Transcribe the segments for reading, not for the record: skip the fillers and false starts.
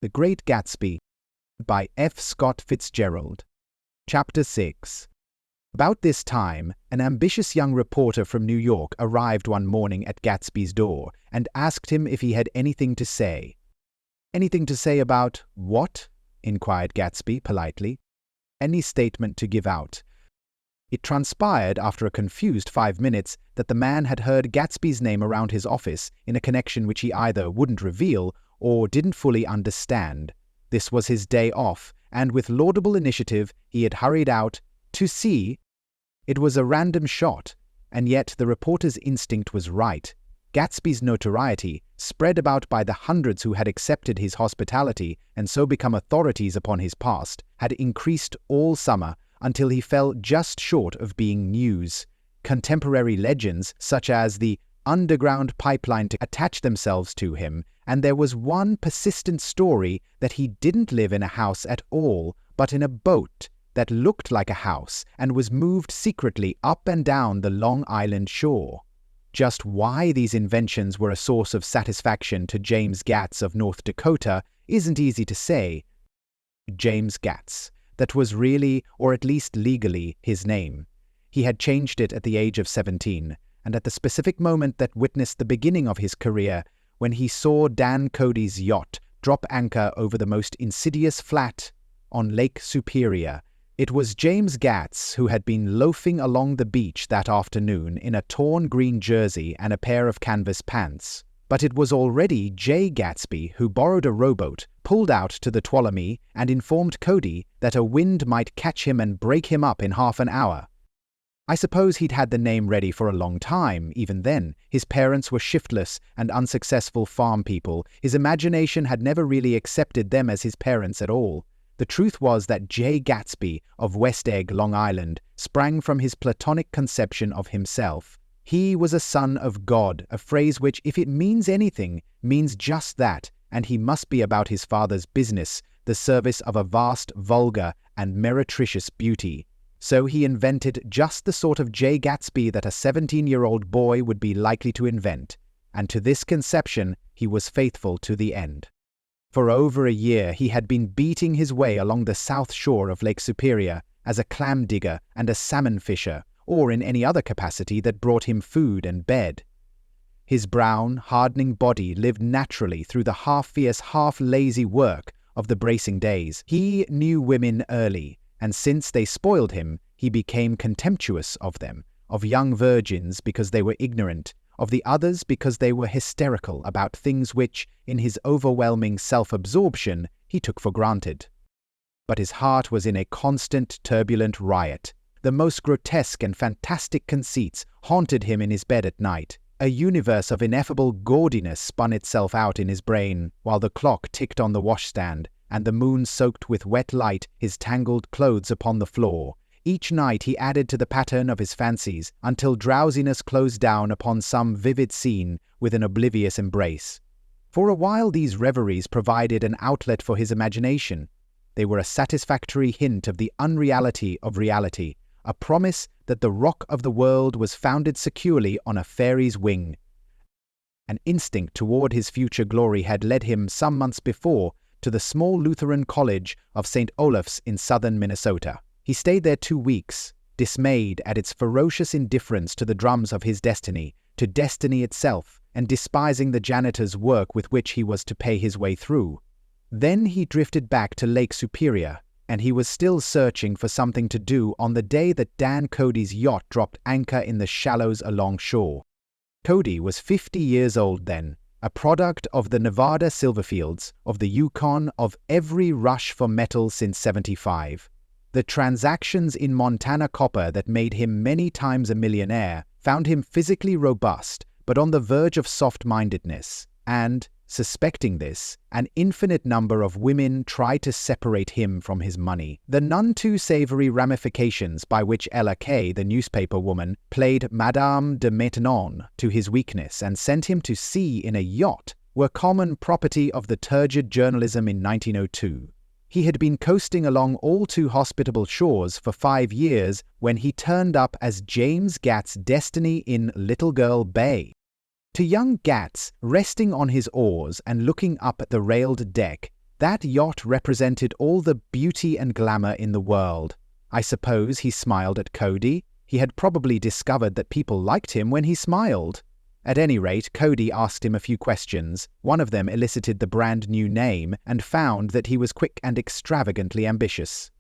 The Great Gatsby by F. Scott Fitzgerald. Chapter 6. About this time, an ambitious young reporter from New York arrived one morning at Gatsby's door and asked him if he had anything to say. "Anything to say about what?" inquired Gatsby politely. "Any statement to give out." It transpired after a confused 5 minutes that the man had heard Gatsby's name around his office in a connection which he either wouldn't reveal or didn't fully understand. This was his day off, and with laudable initiative he had hurried out to see. It was a random shot, and yet the reporter's instinct was right. Gatsby's notoriety, spread about by the hundreds who had accepted his hospitality and so become authorities upon his past, had increased all summer until he fell just short of being news. Contemporary legends, such as the underground pipeline to attach themselves to him, and there was one persistent story that he didn't live in a house at all, but in a boat that looked like a house and was moved secretly up and down the Long Island shore. Just why these inventions were a source of satisfaction to James Gatz of North Dakota isn't easy to say. James Gatz. That was really, or at least legally, his name. He had changed it at the age of 17, and at the specific moment that witnessed the beginning of his career, when he saw Dan Cody's yacht drop anchor over the most insidious flat on Lake Superior. It was James Gatz who had been loafing along the beach that afternoon in a torn green jersey and a pair of canvas pants. But it was already J. Gatsby who borrowed a rowboat, pulled out to the Tuolumne, and informed Cody that a wind might catch him and break him up in half an hour. I suppose he'd had the name ready for a long time, even then. His parents were shiftless and unsuccessful farm people. His imagination had never really accepted them as his parents at all. The truth was that J. Gatsby of West Egg, Long Island, sprang from his platonic conception of himself. He was a son of God, a phrase which, if it means anything, means just that, and he must be about his father's business, the service of a vast, vulgar, and meretricious beauty. So he invented just the sort of J. Gatsby that a 17-year-old boy would be likely to invent, and to this conception he was faithful to the end. For over a year he had been beating his way along the south shore of Lake Superior as a clam digger and a salmon fisher, or in any other capacity that brought him food and bed. His brown, hardening body lived naturally through the half-fierce, half-lazy work of the bracing days. He knew women early, and since they spoiled him, he became contemptuous of them, of young virgins because they were ignorant, of the others because they were hysterical about things which, in his overwhelming self-absorption, he took for granted. But his heart was in a constant, turbulent riot. The most grotesque and fantastic conceits haunted him in his bed at night. A universe of ineffable gaudiness spun itself out in his brain, while the clock ticked on the washstand, and the moon soaked with wet light his tangled clothes upon the floor. Each night he added to the pattern of his fancies, until drowsiness closed down upon some vivid scene with an oblivious embrace. For a while these reveries provided an outlet for his imagination. They were a satisfactory hint of the unreality of reality, a promise that the rock of the world was founded securely on a fairy's wing. An instinct toward his future glory had led him some months before to the small Lutheran College of St. Olaf's in southern Minnesota. He stayed there 2 weeks, dismayed at its ferocious indifference to the drums of his destiny, to destiny itself, and despising the janitor's work with which he was to pay his way through. Then he drifted back to Lake Superior, and he was still searching for something to do on the day that Dan Cody's yacht dropped anchor in the shallows along shore. Cody was 50 years old then, a product of the Nevada silverfields, of the Yukon, of every rush for metal since '75. The transactions in Montana copper that made him many times a millionaire found him physically robust, but on the verge of soft-mindedness, and, suspecting this, an infinite number of women tried to separate him from his money. The none too savory ramifications by which Ella Kay, the newspaper woman, played Madame de Maintenon to his weakness and sent him to sea in a yacht were common property of the turgid journalism in 1902. He had been coasting along all too hospitable shores for 5 years when he turned up as James Gatz's destiny in Little Girl Bay. To young Gatz, resting on his oars and looking up at the railed deck, That yacht represented all the beauty and glamour in the world. I suppose he smiled at Cody. He had probably discovered that people liked him when he smiled. At any rate, Cody asked him a few questions. One of them elicited the brand new name and found that he was quick and extravagantly ambitious.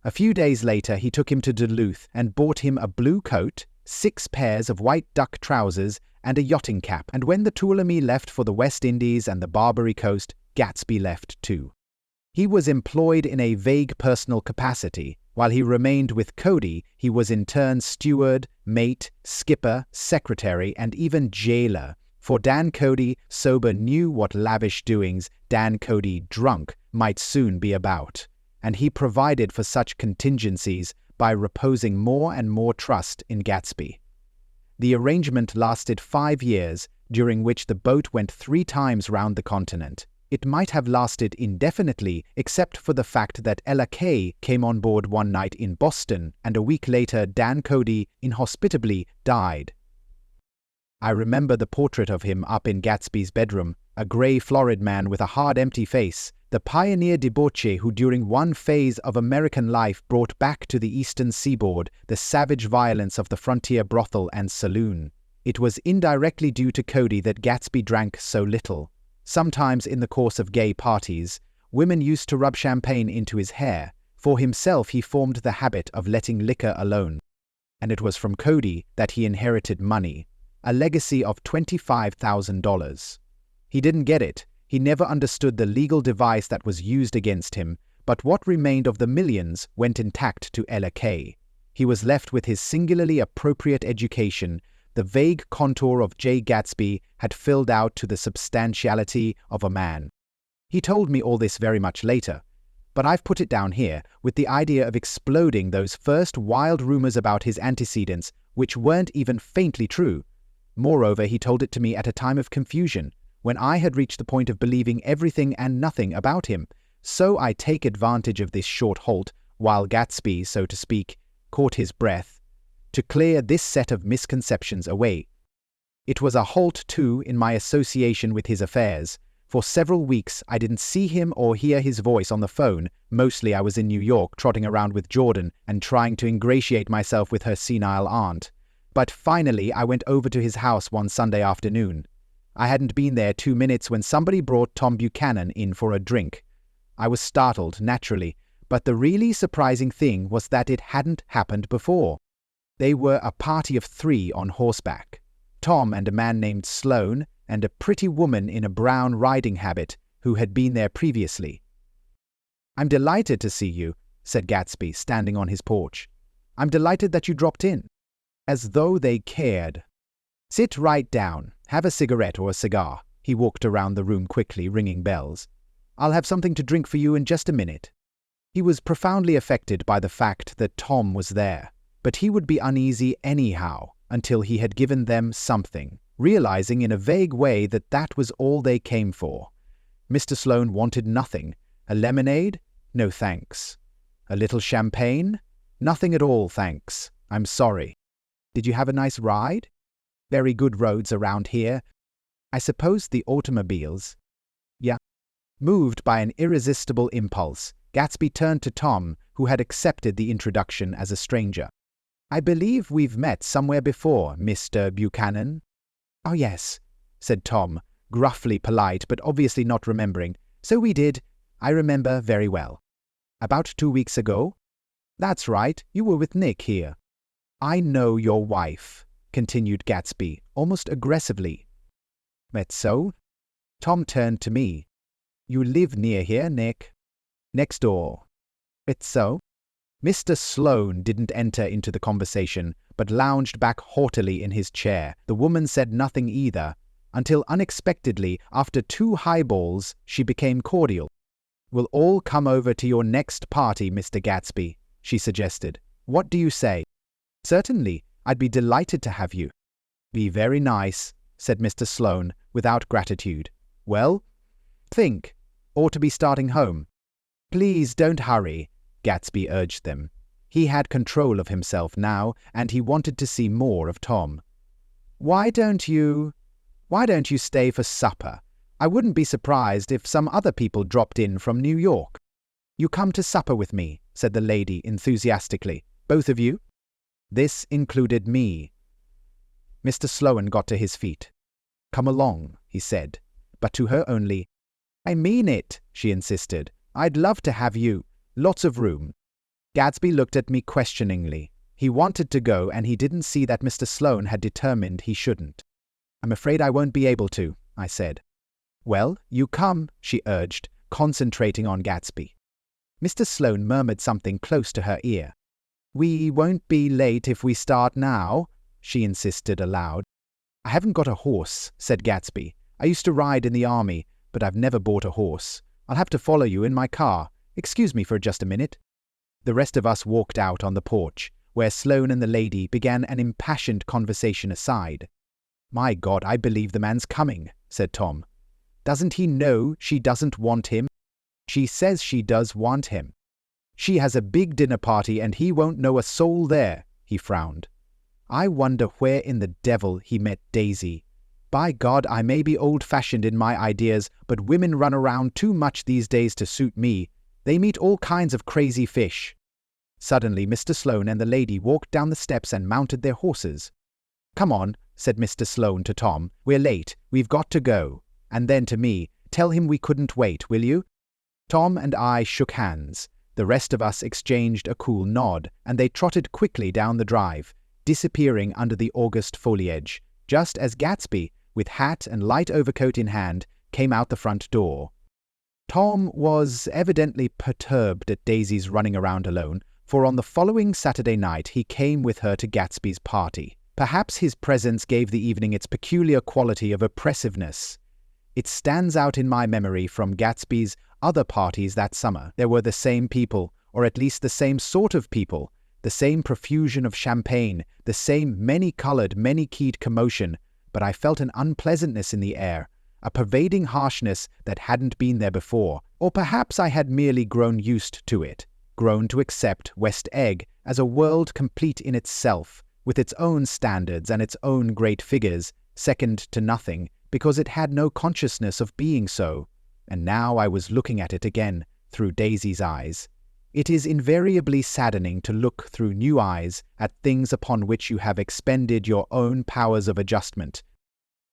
A few days later, he took him to Duluth and bought him a blue coat, 6 pairs of white duck trousers, and a yachting cap. And when the Tuolumne left for the West Indies and the Barbary Coast, Gatsby left too. He was employed in a vague personal capacity. While he remained with Cody, he was in turn steward, mate, skipper, secretary, and even jailer. For Dan Cody, sober, knew what lavish doings Dan Cody, drunk, might soon be about, and he provided for such contingencies by reposing more and more trust in Gatsby. The arrangement lasted 5 years, during which the boat went 3 times round the continent. It might have lasted indefinitely, except for the fact that Ella Kay came on board one night in Boston, and a week later Dan Cody inhospitably died. I remember the portrait of him up in Gatsby's bedroom, a grey florid man with a hard empty face, the pioneer debauchee who during one phase of American life brought back to the eastern seaboard the savage violence of the frontier brothel and saloon. It was indirectly due to Cody that Gatsby drank so little. Sometimes in the course of gay parties, women used to rub champagne into his hair. For himself, he formed the habit of letting liquor alone. And it was from Cody that he inherited money, a legacy of $25,000. He didn't get it. He never understood the legal device that was used against him, but what remained of the millions went intact to Ella Kay. He was left with his singularly appropriate education. The vague contour of J. Gatsby had filled out to the substantiality of a man. He told me all this very much later, but I've put it down here with the idea of exploding those first wild rumors about his antecedents, which weren't even faintly true. Moreover, he told it to me at a time of confusion, when I had reached the point of believing everything and nothing about him. So I take advantage of this short halt, while Gatsby, so to speak, caught his breath, to clear this set of misconceptions away. It was a halt, too, in my association with his affairs. For several weeks I didn't see him or hear his voice on the phone. Mostly I was in New York trotting around with Jordan and trying to ingratiate myself with her senile aunt. But finally I went over to his house one Sunday afternoon. I hadn't been there 2 minutes when somebody brought Tom Buchanan in for a drink. I was startled, naturally, but the really surprising thing was that it hadn't happened before. They were a party of 3 on horseback. Tom and a man named Sloane, and a pretty woman in a brown riding habit who had been there previously. "I'm delighted to see you," said Gatsby, standing on his porch. "I'm delighted that you dropped in." As though they cared. "Sit right down. Have a cigarette or a cigar." He walked around the room quickly, ringing bells. "I'll have something to drink for you in just a minute." He was profoundly affected by the fact that Tom was there, but he would be uneasy anyhow until he had given them something, realizing in a vague way that that was all they came for. Mr. Sloane wanted nothing. A lemonade? No thanks. A little champagne? Nothing at all, thanks. I'm sorry. Did you have a nice ride? Very good roads around here. I suppose the automobiles. Yeah. Moved by an irresistible impulse, Gatsby turned to Tom, who had accepted the introduction as a stranger. "I believe we've met somewhere before, Mr. Buchanan." "Oh, yes," said Tom, gruffly polite but obviously not remembering. "So we did. I remember very well." "About 2 weeks ago?" "That's right. You were with Nick here." "I know your wife," continued Gatsby, almost aggressively. "That's so?" Tom turned to me. "You live near here, Nick?" "Next door." "It's so?" Mr. Sloane didn't enter into the conversation, but lounged back haughtily in his chair. The woman said nothing either, until unexpectedly, after 2 highballs, she became cordial. "We'll all come over to your next party, Mr. Gatsby," she suggested. "What do you say?" "Certainly. I'd be delighted to have you." "Be very nice," said Mr. Sloane, without gratitude. "Well, think. Ought to be starting home." "Please don't hurry," Gatsby urged them. He had control of himself now, and he wanted to see more of Tom. Why don't you stay for supper? I wouldn't be surprised if some other people dropped in from New York. You come to supper with me, said the lady enthusiastically. Both of you? This included me. Mr. Sloane got to his feet. Come along, he said, but to her only. I mean it, she insisted. I'd love to have you. Lots of room. Gatsby looked at me questioningly. He wanted to go, and he didn't see that Mr. Sloane had determined he shouldn't. I'm afraid I won't be able to, I said. Well, you come, she urged, concentrating on Gatsby. Mr. Sloane murmured something close to her ear. We won't be late if we start now, she insisted aloud. I haven't got a horse, said Gatsby. I used to ride in the army, but I've never bought a horse. I'll have to follow you in my car. Excuse me for just a minute. The rest of us walked out on the porch, where Sloane and the lady began an impassioned conversation aside. My God, I believe the man's coming, said Tom. Doesn't he know she doesn't want him? She says she does want him. She has a big dinner party and he won't know a soul there, he frowned. I wonder where in the devil he met Daisy. By God, I may be old-fashioned in my ideas, but women run around too much these days to suit me. They meet all kinds of crazy fish. Suddenly, Mr. Sloane and the lady walked down the steps and mounted their horses. Come on, said Mr. Sloane to Tom. We're late. We've got to go. And then to me, tell him we couldn't wait, will you? Tom and I shook hands. The rest of us exchanged a cool nod, and they trotted quickly down the drive, disappearing under the August foliage, just as Gatsby, with hat and light overcoat in hand, came out the front door. Tom was evidently perturbed at Daisy's running around alone, for on the following Saturday night he came with her to Gatsby's party. Perhaps his presence gave the evening its peculiar quality of oppressiveness. It stands out in my memory from Gatsby's other parties that summer. There were the same people, or at least the same sort of people, the same profusion of champagne, the same many-colored, many-keyed commotion, but I felt an unpleasantness in the air, a pervading harshness that hadn't been there before, or perhaps I had merely grown used to it, grown to accept West Egg as a world complete in itself, with its own standards and its own great figures, second to nothing, because it had no consciousness of being so, and now I was looking at it again, through Daisy's eyes. It is invariably saddening to look through new eyes at things upon which you have expended your own powers of adjustment.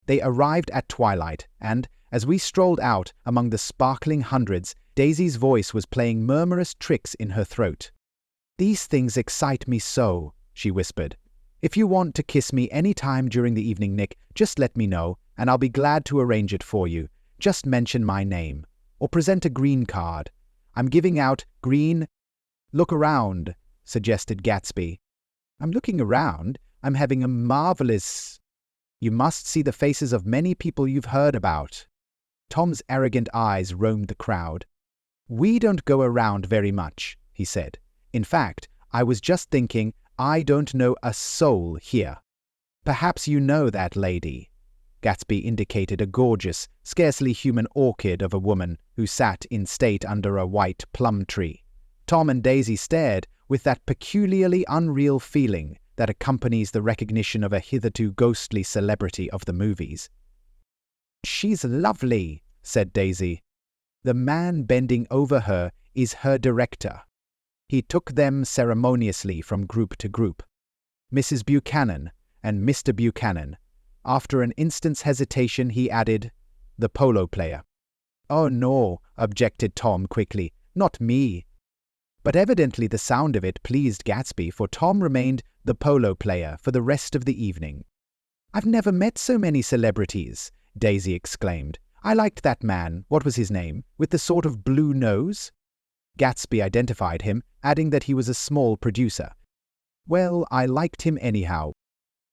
They arrived at twilight, and, as we strolled out among the sparkling hundreds, Daisy's voice was playing murmurous tricks in her throat. These things excite me so, she whispered. If you want to kiss me any time during the evening, Nick, just let me know, and I'll be glad to arrange it for you. Just mention my name, or present a green card. I'm giving out green. Look around, suggested Gatsby. I'm looking around. I'm having a marvelous. You must see the faces of many people you've heard about. Tom's arrogant eyes roamed the crowd. We don't go around very much, he said. In fact, I was just thinking, I don't know a soul here. Perhaps you know that lady. Gatsby indicated a gorgeous, scarcely human orchid of a woman who sat in state under a white plum tree. Tom and Daisy stared with that peculiarly unreal feeling that accompanies the recognition of a hitherto ghostly celebrity of the movies. She's lovely, said Daisy. The man bending over her is her director. He took them ceremoniously from group to group. Mrs. Buchanan and Mr. Buchanan. After an instant's hesitation, he added, the polo player. Oh no, objected Tom quickly, not me. But evidently the sound of it pleased Gatsby, for Tom remained the polo player for the rest of the evening. I've never met so many celebrities, Daisy exclaimed. I liked that man, what was his name, with the sort of blue nose? Gatsby identified him, adding that he was a small producer. Well, I liked him anyhow.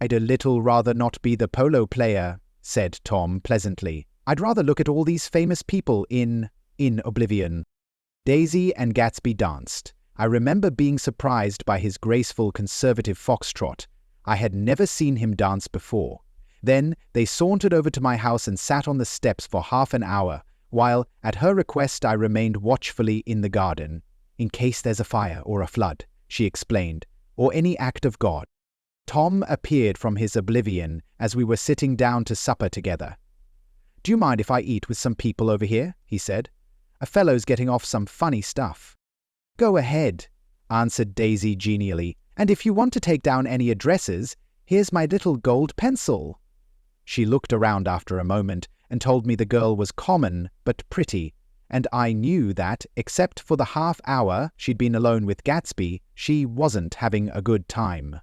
I'd a little rather not be the polo player, said Tom pleasantly. I'd rather look at all these famous people in oblivion. Daisy and Gatsby danced. I remember being surprised by his graceful conservative foxtrot. I had never seen him dance before. Then they sauntered over to my house and sat on the steps for half an hour, while, at her request, I remained watchfully in the garden. In case there's a fire or a flood, she explained, or any act of God. Tom appeared from his oblivion as we were sitting down to supper together. "Do you mind if I eat with some people over here?" he said. "A fellow's getting off some funny stuff." "Go ahead," answered Daisy genially, "and if you want to take down any addresses, here's my little gold pencil." She looked around after a moment and told me the girl was common but pretty, and I knew that, except for the half hour she'd been alone with Gatsby, she wasn't having a good time.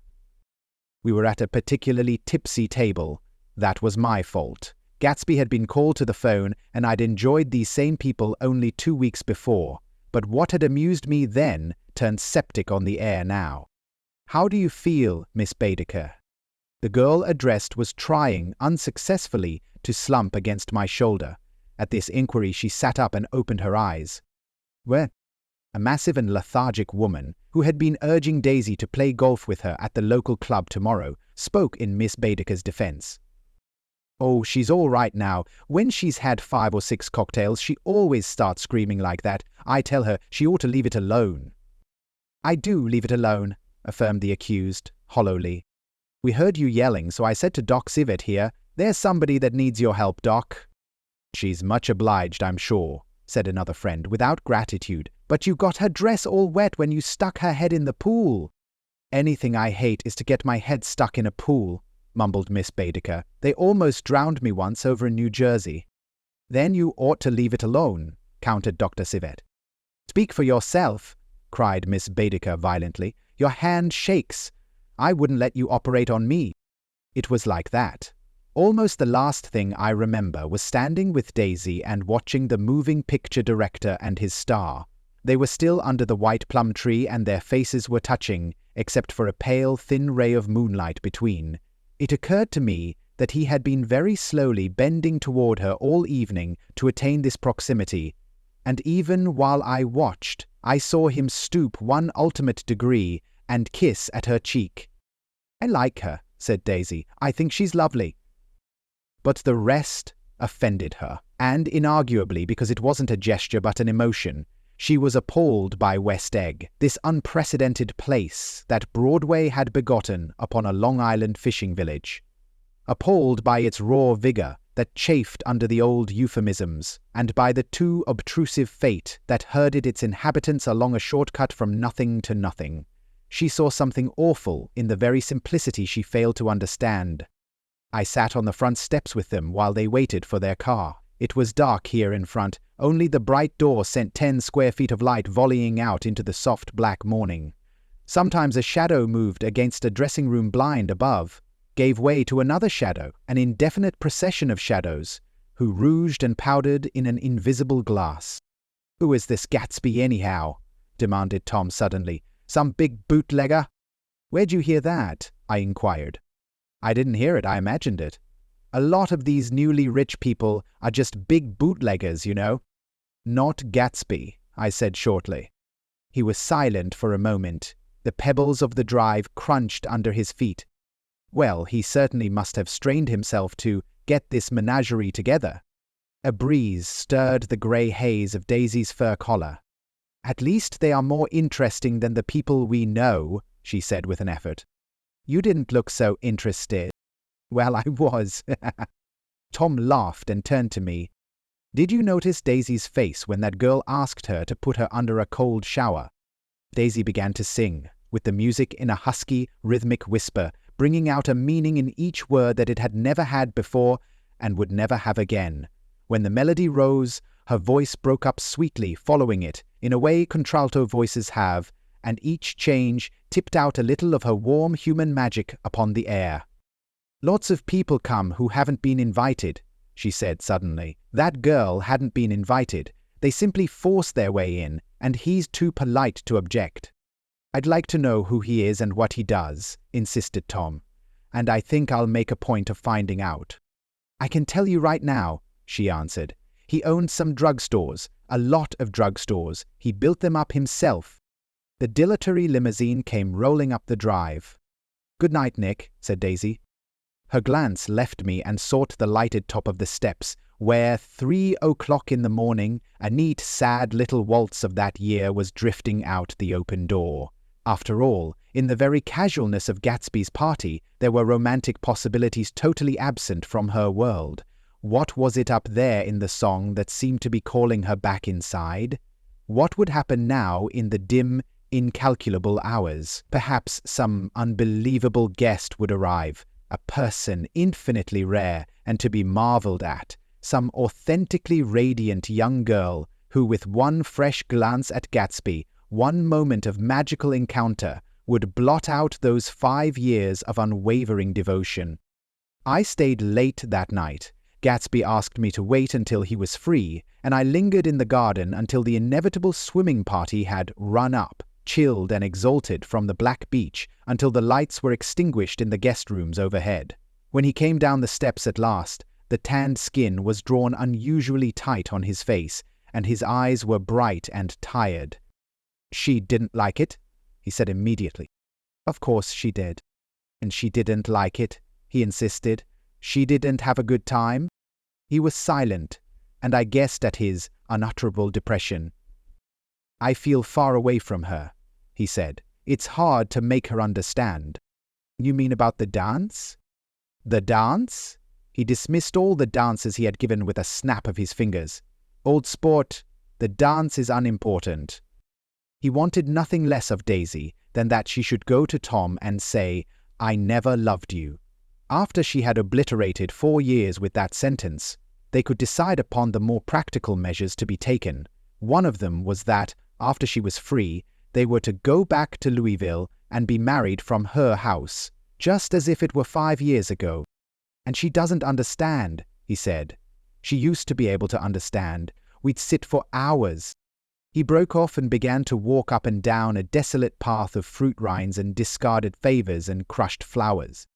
We were at a particularly tipsy table. That was my fault. Gatsby had been called to the phone, and I'd enjoyed these same people only 2 weeks before, but what had amused me then turned septic on the air now. "How do you feel, Miss Baedeker?" The girl addressed was trying, unsuccessfully, to slump against my shoulder. At this inquiry she sat up and opened her eyes. "Well," a massive and lethargic woman, who had been urging Daisy to play golf with her at the local club tomorrow, spoke in Miss Baedeker's defense. "Oh, she's all right now. When she's had 5 or 6 cocktails, she always starts screaming like that. I tell her she ought to leave it alone." "I do leave it alone," affirmed the accused, hollowly. "We heard you yelling, so I said to Doc Sivet here, 'There's somebody that needs your help, Doc.'" "She's much obliged, I'm sure," said another friend, without gratitude. "But you got her dress all wet when you stuck her head in the pool." "Anything I hate is to get my head stuck in a pool," mumbled Miss Baedeker. "They almost drowned me once over in New Jersey." "Then you ought to leave it alone," countered Dr. Sivet. "Speak for yourself," cried Miss Baedeker violently. "Your hand shakes. I wouldn't let you operate on me." It was like that. Almost the last thing I remember was standing with Daisy and watching the moving picture director and his star. They were still under the white plum tree and their faces were touching, except for a pale, thin ray of moonlight between. It occurred to me that he had been very slowly bending toward her all evening to attain this proximity, and even while I watched, I saw him stoop one ultimate degree and kiss at her cheek. "I like her," said Daisy. "I think she's lovely." But the rest offended her, and inarguably because it wasn't a gesture but an emotion. She was appalled by West Egg, this unprecedented place that Broadway had begotten upon a Long Island fishing village. Appalled by its raw vigor that chafed under the old euphemisms, and by the too obtrusive fate that herded its inhabitants along a shortcut from nothing to nothing. She saw something awful in the very simplicity she failed to understand. I sat on the front steps with them while they waited for their car. It was dark here in front. Only the bright door sent 10 square feet of light volleying out into the soft black morning. Sometimes a shadow moved against a dressing-room blind above, gave way to another shadow, an indefinite procession of shadows, who rouged and powdered in an invisible glass. "Who is this Gatsby anyhow?" demanded Tom suddenly. "Some big bootlegger?" "Where'd you hear that?" I inquired. "I didn't hear it, I imagined it. A lot of these newly rich people are just big bootleggers, you know." "Not Gatsby," I said shortly. He was silent for a moment. The pebbles of the drive crunched under his feet. Well, he certainly must have strained himself to get this menagerie together. A breeze stirred the grey haze of Daisy's fur collar. "At least they are more interesting than the people we know," she said with an effort. "You didn't look so interested." "Well, I was." Tom laughed and turned to me. "Did you notice Daisy's face when that girl asked her to put her under a cold shower?" Daisy began to sing, with the music in a husky, rhythmic whisper, bringing out a meaning in each word that it had never had before and would never have again. When the melody rose, her voice broke up sweetly following it, in a way contralto voices have, and each change tipped out a little of her warm human magic upon the air. "Lots of people come who haven't been invited," she said suddenly. "That girl hadn't been invited. They simply force their way in, and he's too polite to object." "I'd like to know who he is and what he does," insisted Tom, "and I think I'll make a point of finding out." "I can tell you right now," she answered. "He owned some drugstores, a lot of drugstores. He built them up himself." The dilatory limousine came rolling up the drive. "Good night, Nick," said Daisy. Her glance left me and sought the lighted top of the steps, where 3 o'clock in the morning, a neat, sad little waltz of that year was drifting out the open door. After all, in the very casualness of Gatsby's party, there were romantic possibilities totally absent from her world. What was it up there in the song that seemed to be calling her back inside? What would happen now in the dim, incalculable hours? Perhaps some unbelievable guest would arrive, a person infinitely rare and to be marveled at, some authentically radiant young girl who, with one fresh glance at Gatsby, one moment of magical encounter, would blot out those 5 years of unwavering devotion. I stayed late that night. Gatsby asked me to wait until he was free, and I lingered in the garden until the inevitable swimming party had run up, chilled and exalted from the black beach, until the lights were extinguished in the guest rooms overhead. When he came down the steps at last, the tanned skin was drawn unusually tight on his face, and his eyes were bright and tired. "She didn't like it?" he said immediately. "Of course she did." "And she didn't like it?" he insisted. "She didn't have a good time?" He was silent, and I guessed at his unutterable depression. "I feel far away from her," he said. "It's hard to make her understand." "You mean about the dance?" "The dance?" He dismissed all the dances he had given with a snap of his fingers. "Old sport, the dance is unimportant." He wanted nothing less of Daisy than that she should go to Tom and say, "I never loved you." After she had obliterated 4 years with that sentence, they could decide upon the more practical measures to be taken. One of them was that, after she was free, they were to go back to Louisville and be married from her house, just as if it were 5 years ago. "And she doesn't understand," he said. "She used to be able to understand. We'd sit for hours." He broke off and began to walk up and down a desolate path of fruit rinds and discarded favors and crushed flowers.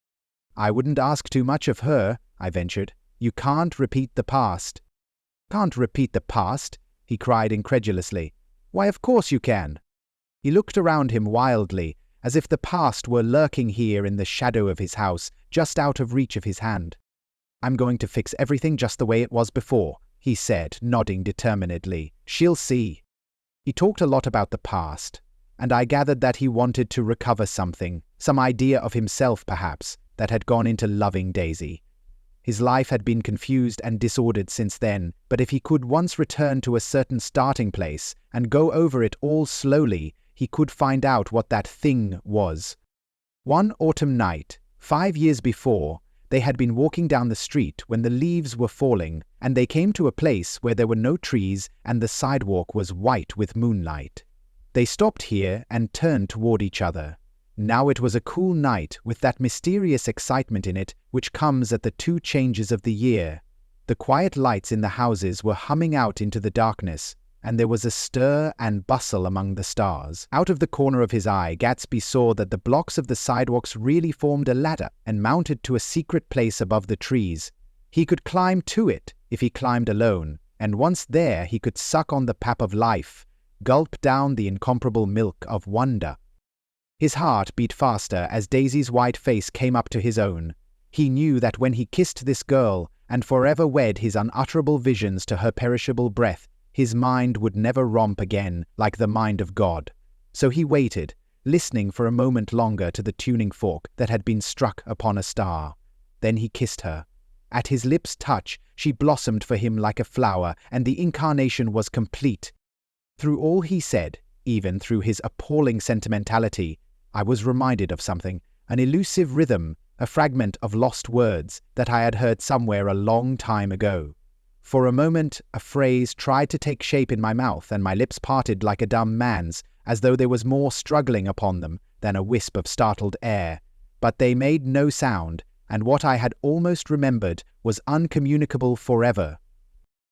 "I wouldn't ask too much of her," I ventured. "You can't repeat the past." "Can't repeat the past?" he cried incredulously. "Why, of course you can." He looked around him wildly, as if the past were lurking here in the shadow of his house, just out of reach of his hand. "I'm going to fix everything just the way it was before," he said, nodding determinedly. "She'll see." He talked a lot about the past, and I gathered that he wanted to recover something, some idea of himself perhaps, that had gone into loving Daisy. His life had been confused and disordered since then, but if he could once return to a certain starting place and go over it all slowly, he could find out what that thing was. One autumn night, 5 years before, they had been walking down the street when the leaves were falling, and they came to a place where there were no trees and the sidewalk was white with moonlight. They stopped here and turned toward each other. Now it was a cool night with that mysterious excitement in it which comes at the 2 changes of the year. The quiet lights in the houses were humming out into the darkness, and there was a stir and bustle among the stars. Out of the corner of his eye, Gatsby saw that the blocks of the sidewalks really formed a ladder and mounted to a secret place above the trees. He could climb to it if he climbed alone, and once there he could suck on the pap of life, gulp down the incomparable milk of wonder. His heart beat faster as Daisy's white face came up to his own. He knew that when he kissed this girl and forever wed his unutterable visions to her perishable breath, his mind would never romp again like the mind of God. So he waited, listening for a moment longer to the tuning fork that had been struck upon a star. Then he kissed her. At his lips' touch, she blossomed for him like a flower, and the incarnation was complete. Through all he said, even through his appalling sentimentality, I was reminded of something, an elusive rhythm, a fragment of lost words that I had heard somewhere a long time ago. For a moment, a phrase tried to take shape in my mouth, and my lips parted like a dumb man's, as though there was more struggling upon them than a wisp of startled air. But they made no sound, and what I had almost remembered was uncommunicable forever.